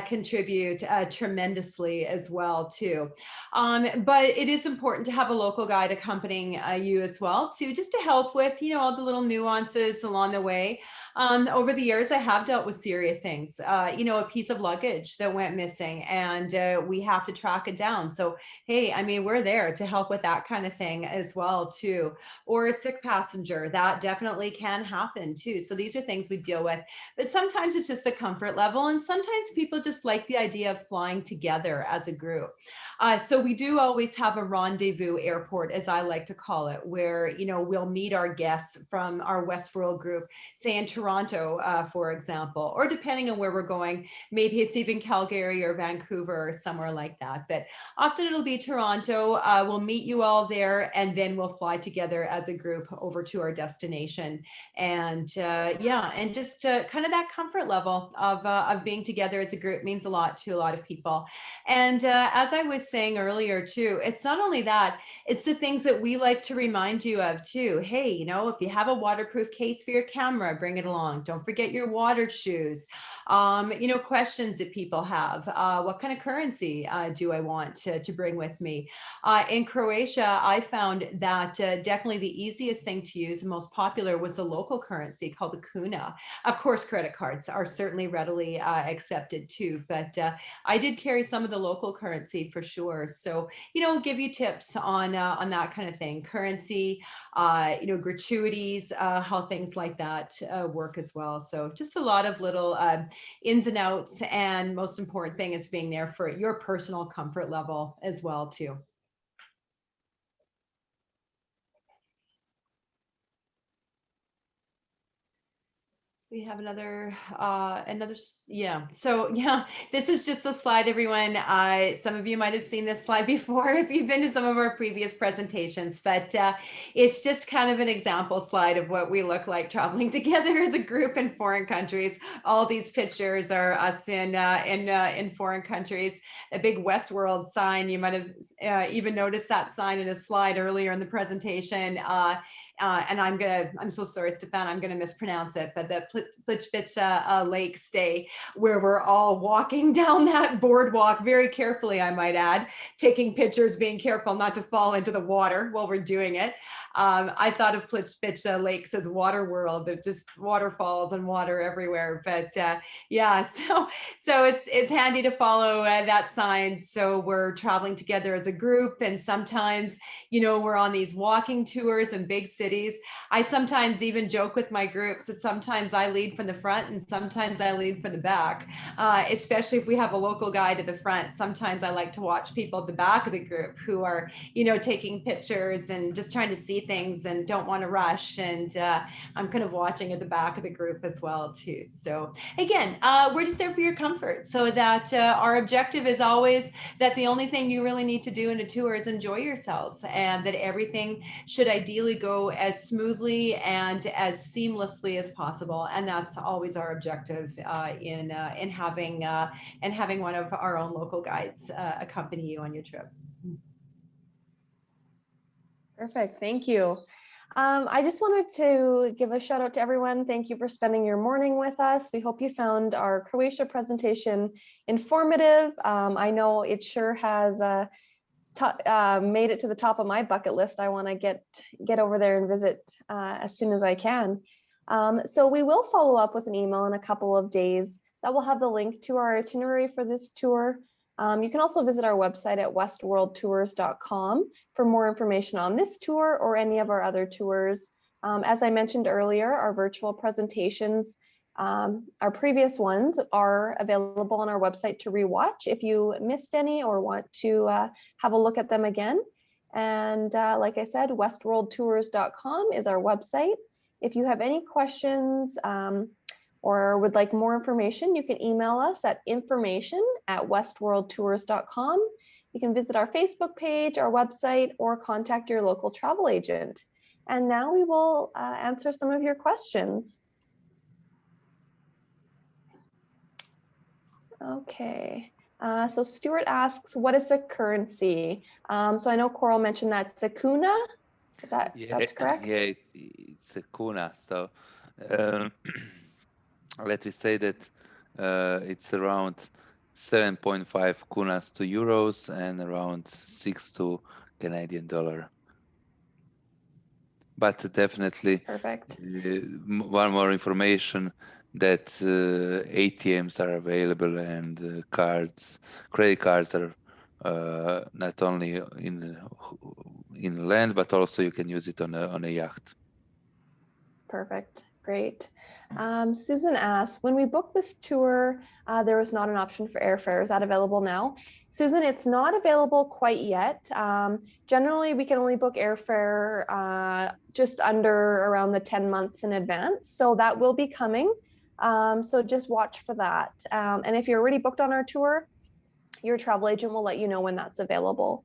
contribute tremendously as well too. But it is important to have a local guide accompanying you as well too, just to help with, all the little nuances along the way. Over the years, I have dealt with serious things, a piece of luggage that went missing and we have to track it down. So, hey, I mean, we're there to help with that kind of thing as well too. Or a sick passenger, that definitely can happen too. So these are things we deal with, but sometimes it's just the comfort level. And sometimes people just like the idea of flying together as a group. So we do always have a rendezvous airport, as I like to call it, where, we'll meet our guests from our Westworld group, say in Toronto, for example, or depending on where we're going, maybe it's even Calgary or Vancouver or somewhere like that. But often it'll be Toronto. We'll meet you all there, and then we'll fly together as a group over to our destination. And yeah, and just kind of that comfort level of being together as a group means a lot to a lot of people. And as I was saying earlier too, it's not only that, it's the things that we like to remind you of too. Hey, if you have a waterproof case for your camera, bring it along. along. Don't forget your water shoes. Questions that people have. What kind of currency do I want to bring with me? In Croatia, I found that definitely the easiest thing to use and most popular was the local currency called the kuna. Of course, credit cards are certainly readily accepted too, but I did carry some of the local currency for sure. So, give you tips on that kind of thing. Currency, gratuities, how things like that work as well. So just a lot of little ins and outs, and most important thing is being there for your personal comfort level as well too. We have another, yeah. So yeah, this is just a slide, everyone. Some of you might have seen this slide before if you've been to some of our previous presentations, but it's just kind of an example slide of what we look like traveling together as a group in foreign countries. All these pictures are us in foreign countries. A big Westworld sign. You might have even noticed that sign in a slide earlier in the presentation. And I'm so sorry, Stjepan, I'm gonna mispronounce it, but the Plitvice Lake stay, where we're all walking down that boardwalk very carefully, I might add, taking pictures, being careful not to fall into the water while we're doing it. I thought of Plitvice Lakes as water world, that just waterfalls and water everywhere. But yeah, so it's handy to follow that sign. So we're traveling together as a group, and sometimes, we're on these walking tours in big cities. I sometimes even joke with my groups that sometimes I lead from the front and sometimes I lead from the back, especially if we have a local guide at the front. Sometimes I like to watch people at the back of the group who are, taking pictures and just trying to see things and don't want to rush. And I'm kind of watching at the back of the group as well too. So again, we're just there for your comfort, so that our objective is always that the only thing you really need to do in a tour is enjoy yourselves, and that everything should ideally go as smoothly and as seamlessly as possible. And that's always our objective in having one of our own local guides accompany you on your trip. Perfect. Thank you. I just wanted to give a shout out to everyone. Thank you for spending your morning with us. We hope you found our Croatia presentation informative. I know it sure has made it to the top of my bucket list. I want to get over there and visit as soon as I can. So we will follow up with an email in a couple of days that will have the link to our itinerary for this tour. You can also visit our website at westworldtours.com for more information on this tour or any of our other tours. As I mentioned earlier, our virtual presentations, our previous ones, are available on our website to rewatch if you missed any or want to have a look at them again. And like I said, westworldtours.com is our website. If you have any questions or would like more information, you can email us at information@westworldtours.com. You can visit our Facebook page, our website, or contact your local travel agent. And now we will answer some of your questions. Okay, so Stuart asks, what is the currency? So I know Koral mentioned that it's a kuna. That's correct? Yeah, it's a kuna. So let me say that it's around 7.5 kunas to euros and around 6 to Canadian dollar. But definitely, Perfect. one more information, that ATMs are available, and credit cards are not only in land, but also you can use it on a yacht. Perfect. Great. Susan asks, when we booked this tour, there was not an option for airfare. Is that available now? Susan, it's not available quite yet. Generally, we can only book airfare just under around the 10 months in advance. So that will be coming. So just watch for that. And if you're already booked on our tour, your travel agent will let you know when that's available.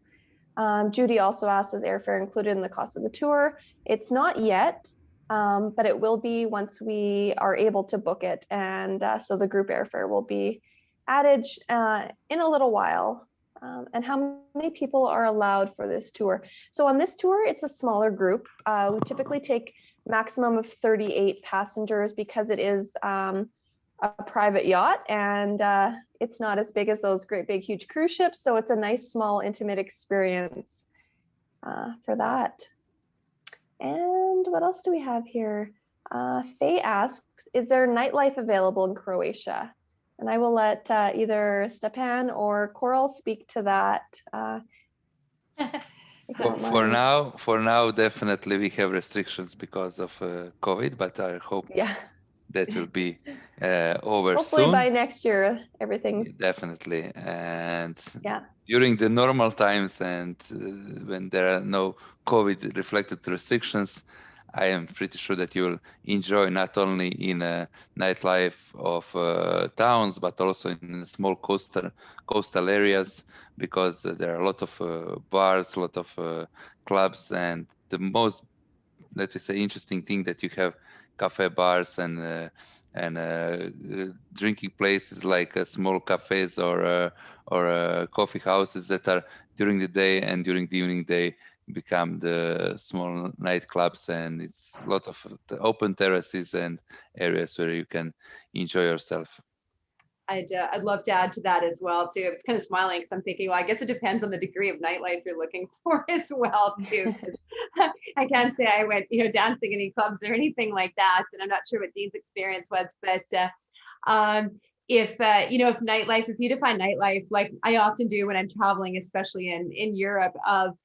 Judy also asked, is airfare included in the cost of the tour? It's not yet. But it will be once we are able to book it. And so the group airfare will be added in a little while. And how many people are allowed for this tour? So on this tour, it's a smaller group. We typically take maximum of 38 passengers because it is a private yacht, and it's not as big as those great big huge cruise ships. So it's a nice small intimate experience for that. And what else do we have here? Faye asks, is there nightlife available in Croatia? And I will let either Stjepan or Koral speak to that. For now, definitely we have restrictions because of COVID, but I hope that will be over hopefully soon. by next year, everything's definitely. And during the normal times and when there are no COVID reflected restrictions, I am pretty sure that you will enjoy not only in a nightlife of towns, but also in small coastal areas, because there are a lot of bars, a lot of clubs, and the most, let me say, interesting thing that you have cafe bars and drinking places like small cafes or coffee houses that are during the day, and during the evening they become the small nightclubs, and it's a lot of open terraces and areas where you can enjoy yourself. I'd love to add to that as well too. I was kind of smiling because I'm thinking, well, I guess it depends on the degree of nightlife you're looking for as well too. I can't say I went, dancing in any clubs or anything like that, and I'm not sure what Dean's experience was, but if nightlife, if you define nightlife like I often do when I'm traveling, especially in Europe, of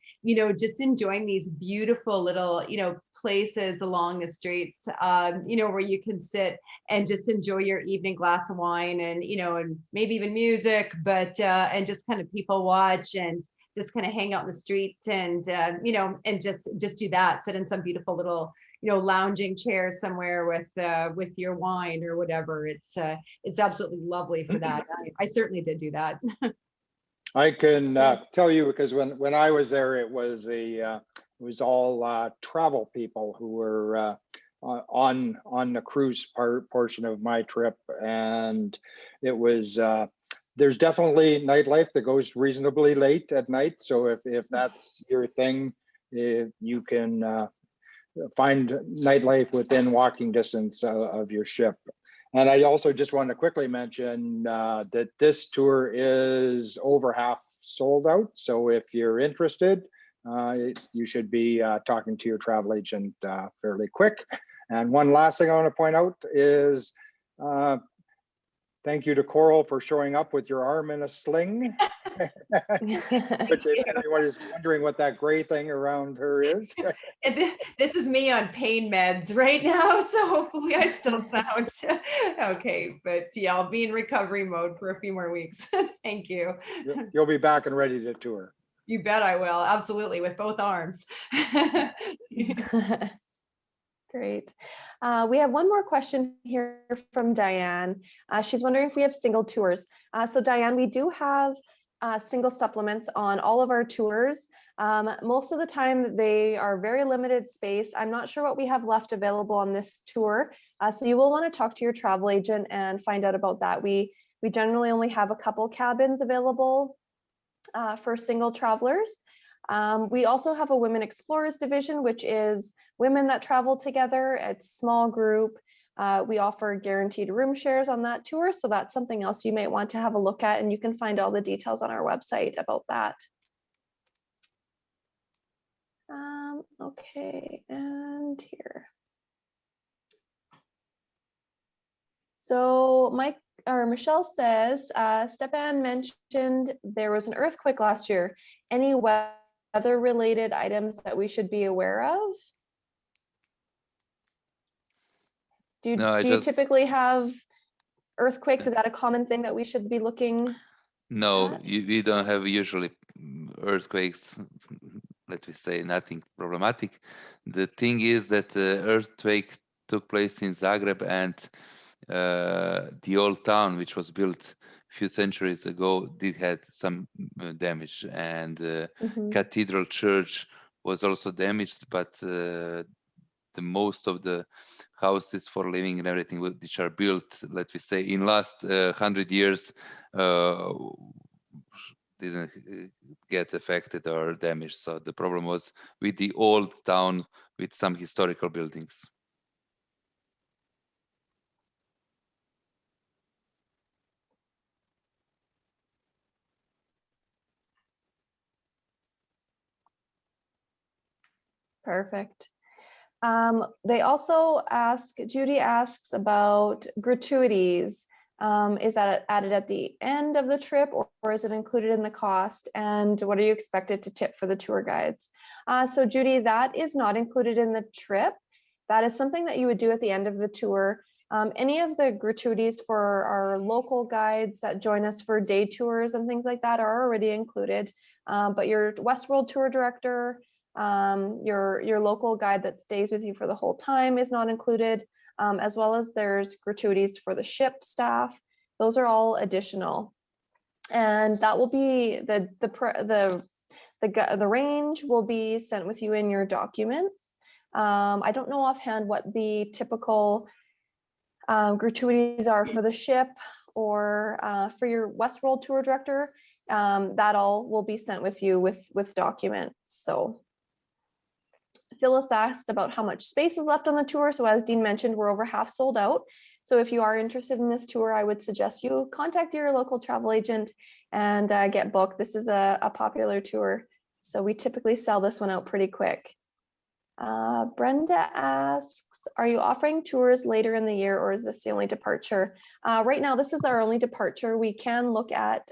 just enjoying these beautiful little places along the streets, where you can sit and just enjoy your evening glass of wine and and maybe even music, but and just kind of people watch and just kind of hang out in the streets and and just do that, sit in some beautiful little lounging chair somewhere with your wine or whatever. It's absolutely lovely for that. I certainly did do that. I can tell you, because when I was there, it was all travel people who were on the cruise portion of my trip, and it was there's definitely nightlife that goes reasonably late at night. So if that's your thing, you can find nightlife within walking distance of your ship. And I also just want to quickly mention that this tour is over half sold out. So if you're interested, you should be talking to your travel agent fairly quick. And one last thing I want to point out is thank you to Koral for showing up with your arm in a sling. Which, if anyone is wondering what that gray thing around her is. This is me on pain meds right now, so hopefully I still sound okay. But yeah, I'll be in recovery mode for a few more weeks. Thank you. You'll be back and ready to tour. You bet I will. Absolutely, with both arms. Great. We have one more question here from Diane. She's wondering if we have single tours. So Diane, we do have single supplements on all of our tours. Most of the time they are very limited space. I'm not sure what we have left available on this tour. So you will want to talk to your travel agent and find out about that. We generally only have a couple cabins available for single travelers. We also have a Women Explorers division, which is women that travel together. It's a small group. We offer guaranteed room shares on that tour. So that's something else you might want to have a look at, and you can find all the details on our website about that. Okay, and here. So Michelle says, Stjepan mentioned there was an earthquake last year. Any weather-related items that we should be aware of? Do you typically have earthquakes? Is that a common thing that we should be looking at? We don't have usually earthquakes. Let me say nothing problematic. The thing is that the earthquake took place in Zagreb, and the old town, which was built a few centuries ago, did had some damage, and Cathedral Church was also damaged, but the most of the houses for living and everything which are built, let me say, in last 100 years, didn't get affected or damaged. So the problem was with the old town with some historical buildings. Perfect. They also ask, Judy asks about gratuities. Is that added at the end of the trip, or is it included in the cost? And what are you expected to tip for the tour guides? So Judy, that is not included in the trip. That is something that you would do at the end of the tour. Any of the gratuities for our local guides that join us for day tours and things like that are already included. But your Westworld tour director, your local guide that stays with you for the whole time is not included, as well as there's gratuities for the ship staff. Those are all additional, and that will be the range will be sent with you in your documents. I don't know offhand what the typical gratuities are for the ship or for your Westworld tour director. That all will be sent with you with documents. So Phyllis asked about how much space is left on the tour. So as Dean mentioned, we're over half sold out. So if you are interested in this tour, I would suggest you contact your local travel agent and get booked. This is a popular tour, so we typically sell this one out pretty quick. Brenda asks, are you offering tours later in the year, or is this the only departure? Right now, this is our only departure. We can look at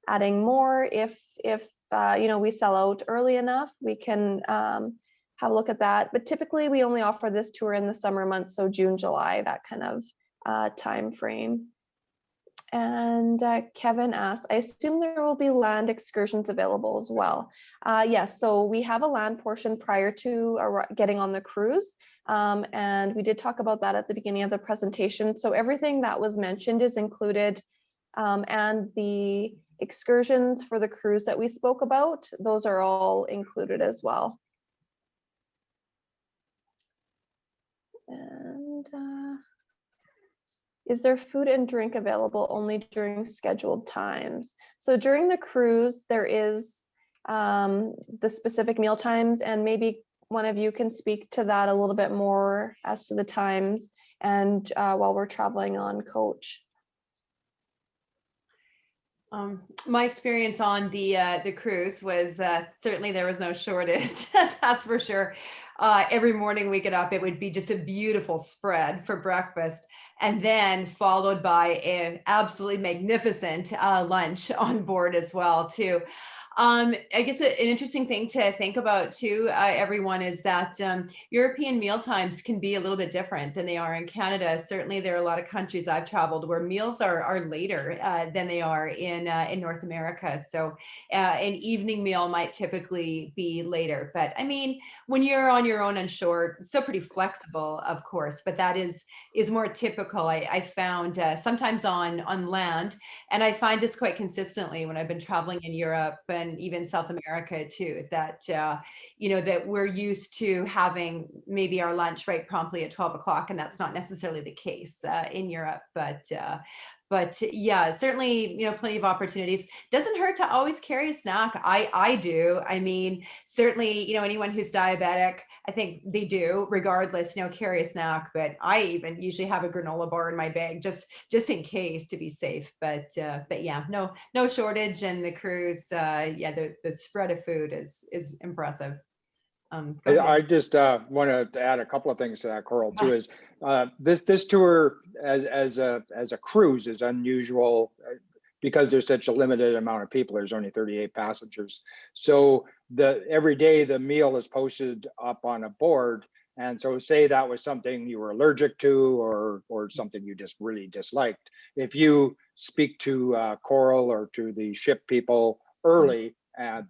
adding more if we sell out early enough. We can have a look at that, but typically we only offer this tour in the summer months, so June, July, that kind of time frame. And Kevin asks, I assume there will be land excursions available as well. Yes, so we have a land portion prior to getting on the cruise. And we did talk about that at the beginning of the presentation. So everything that was mentioned is included, and the excursions for the cruise that we spoke about, those are all included as well. And is there food and drink available only during scheduled times? So during the cruise, there is the specific meal times, and maybe one of you can speak to that a little bit more as to the times and while we're traveling on coach. My experience on the cruise was certainly there was no shortage. That's for sure. Every morning we get up, it would be just a beautiful spread for breakfast, and then followed by an absolutely magnificent lunch on board as well too. I guess an interesting thing to think about too, everyone, is that European meal times can be a little bit different than they are in Canada. Certainly there are a lot of countries I've traveled where meals are later than they are in North America. So an evening meal might typically be later. But I mean, when you're on your own and shore, still pretty flexible, of course, but that is more typical. I found sometimes on land, and I find this quite consistently when I've been traveling in Europe and even South America too, that that we're used to having maybe our lunch right promptly at 12 o'clock, and that's not necessarily the case in Europe. But yeah, certainly, plenty of opportunities. Doesn't hurt to always carry a snack. I do. I mean, certainly, anyone who's diabetic, I think they do, regardless, carry a snack. But I even usually have a granola bar in my bag just in case, to be safe. But yeah, no shortage. And the cruise, the spread of food is impressive. I just want to add a couple of things to that, Koral, too. Is this tour as a cruise is unusual because there's such a limited amount of people. There's only 38 passengers, so every day the meal is posted up on a board. And so, say that was something you were allergic to, or something you just really disliked, if you speak to Koral or to the ship people early,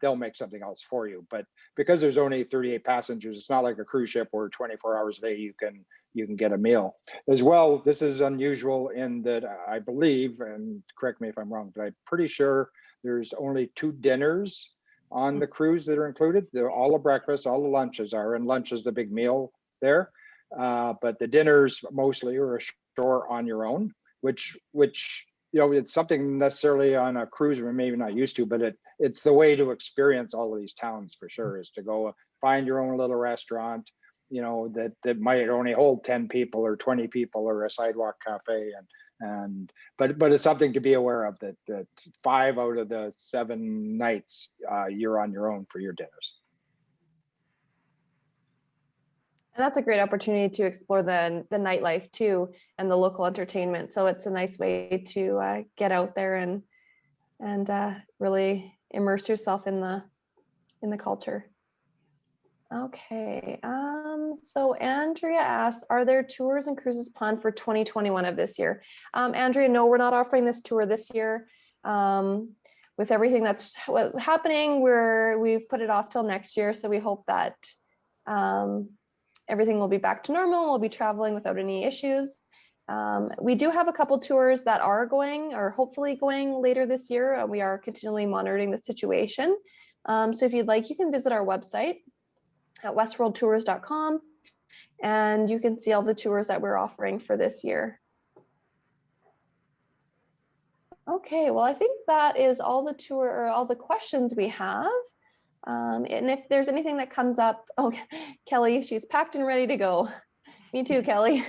they'll make something else for you. But because there's only 38 passengers, it's not like a cruise ship where 24 hours a day you can get a meal. As well, this is unusual in that I believe, and correct me if I'm wrong, but I'm pretty sure there's only 2 dinners on the cruise that are included. All the breakfast, all the lunches are, and lunch is the big meal there. But the dinners mostly are ashore on your own, which you know, it's something necessarily on a cruise we're maybe not used to, but it's the way to experience all of these towns for sure, is to go find your own little restaurant, you know, that might only hold 10 people or 20 people, or a sidewalk cafe, but it's something to be aware of, that 5 out of the 7 nights you're on your own for your dinners. And that's a great opportunity to explore the nightlife too, and the local entertainment. So it's a nice way to get out there and really immerse yourself in the culture. Okay, so Andrea asked, are there tours and cruises planned for 2021 of this year? Andrea, no, we're not offering this tour this year. With everything that's happening, we've put it off till next year. So we hope that everything will be back to normal. We'll be traveling without any issues. We do have a couple tours that are going, or hopefully going, later this year. We are continually monitoring the situation. So if you'd like, you can visit our website at westworldtours.com, and you can see all the tours that we're offering for this year. Okay, well, I think that is all the tour, or all the questions we have. And if there's anything that comes up, oh, Kelly, she's packed and ready to go. Me too, Kelly.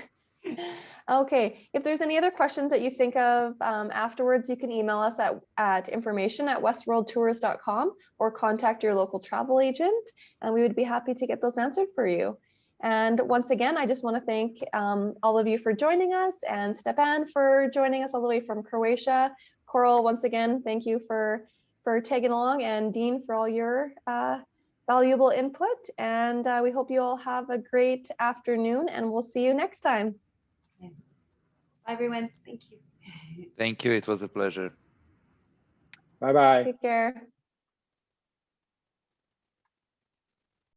Okay, if there's any other questions that you think of afterwards, you can email us at information@westworldtours.com, or contact your local travel agent, and we would be happy to get those answered for you. And once again, I just want to thank all of you for joining us, and Stjepan for joining us all the way from Croatia. Koral, once again, thank you for tagging along, and Dean for all your valuable input. And we hope you all have a great afternoon, and we'll see you next time. Bye, everyone. Thank you. Thank you. It was a pleasure. Bye-bye. Take care.